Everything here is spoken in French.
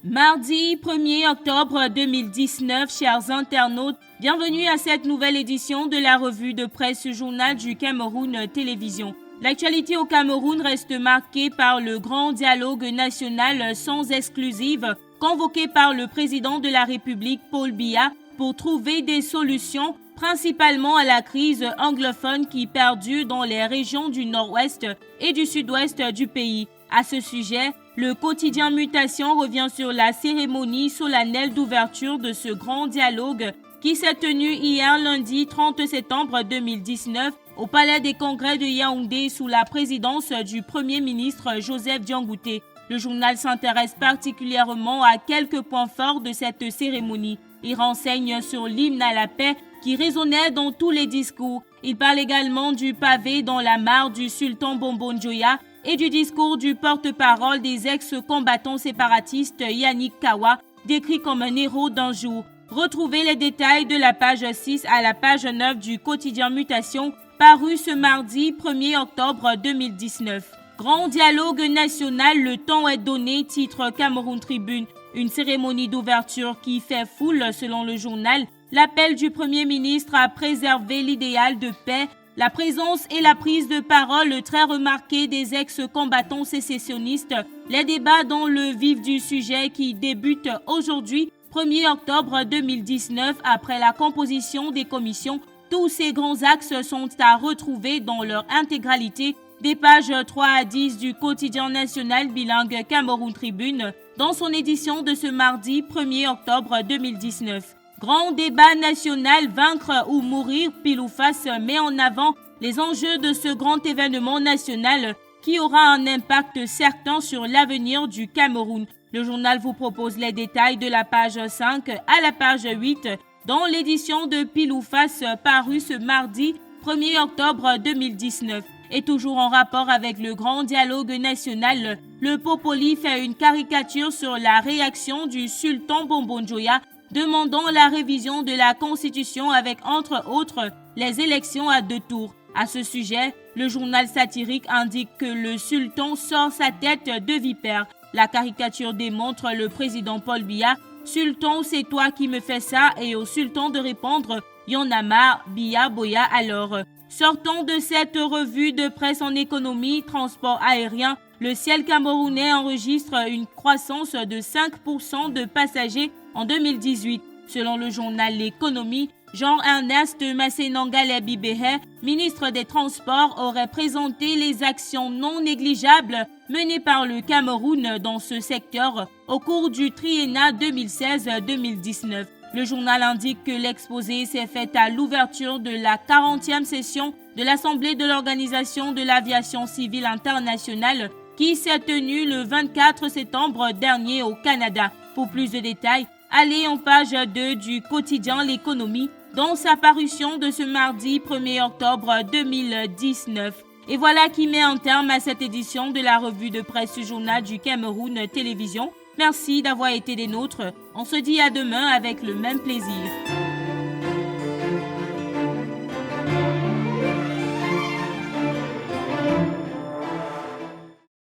Mardi 1er octobre 2019, chers internautes, bienvenue à cette nouvelle édition de la revue de presse Journal du Cameroun Télévision. L'actualité au Cameroun reste marquée par le grand dialogue national sans exclusive convoqué par le président de la République Paul Biya pour trouver des solutions principalement à la crise anglophone qui perdure dans les régions du nord-ouest et du sud-ouest du pays. À ce sujet, le quotidien Mutation revient sur la cérémonie solennelle d'ouverture de ce grand dialogue qui s'est tenu hier lundi 30 septembre 2019 au Palais des Congrès de Yaoundé sous la présidence du Premier ministre Joseph Diangoutè. Le journal s'intéresse particulièrement à quelques points forts de cette cérémonie. Il renseigne sur l'hymne à la paix qui résonnait dans tous les discours. Il parle également du pavé dans la mare du sultan Bombo Njoya et du discours du porte-parole des ex-combattants séparatistes Yannick Kawa, décrit comme un héros d'un jour. Retrouvez les détails de la page 6 à la page 9 du quotidien Mutation, paru ce mardi 1er octobre 2019. Grand dialogue national, le temps est donné, titre Cameroun Tribune. Une cérémonie d'ouverture qui fait foule selon le journal. L'appel du Premier ministre à préserver l'idéal de paix, la présence et la prise de parole très remarquée des ex-combattants sécessionnistes, les débats dans le vif du sujet qui débutent aujourd'hui, 1er octobre 2019, après la composition des commissions. Tous ces grands axes sont à retrouver dans leur intégralité des pages 3 à 10 du quotidien national bilingue Cameroun Tribune dans son édition de ce mardi 1er octobre 2019. Grand débat national, vaincre ou mourir, pile ou face, met en avant les enjeux de ce grand événement national qui aura un impact certain sur l'avenir du Cameroun. Le journal vous propose les détails de la page 5 à la page 8 dans l'édition de Pile ou Face parue ce mardi 1er octobre 2019. Et toujours en rapport avec le grand dialogue national, le Popoli fait une caricature sur la réaction du sultan Bombo Njoya demandant la révision de la Constitution avec, entre autres, les élections à 2 tours. À ce sujet, le journal satirique indique que le sultan sort sa tête de vipère. La caricature démontre le président Paul Biya « Sultan, c'est toi qui me fais ça » et au sultan de répondre « Y'en a marre, Biya Boya alors ». Sortons de cette revue de presse en économie, transport aérien. Le ciel camerounais enregistre une croissance de 5% de passagers en 2018. Selon le journal L'économie, Jean-Ernest Massénangalé-Bibéhé, ministre des Transports, aurait présenté les actions non négligeables menées par le Cameroun dans ce secteur au cours du triennat 2016-2019. Le journal indique que l'exposé s'est fait à l'ouverture de la 40e session de l'Assemblée de l'Organisation de l'Aviation Civile Internationale qui s'est tenue le 24 septembre dernier au Canada. Pour plus de détails, allez en page 2 du quotidien L'économie dans sa parution de ce mardi 1er octobre 2019. Et voilà qui met un terme à cette édition de la revue de presse Journal du Cameroun Télévision. Merci d'avoir été des nôtres. On se dit à demain avec le même plaisir.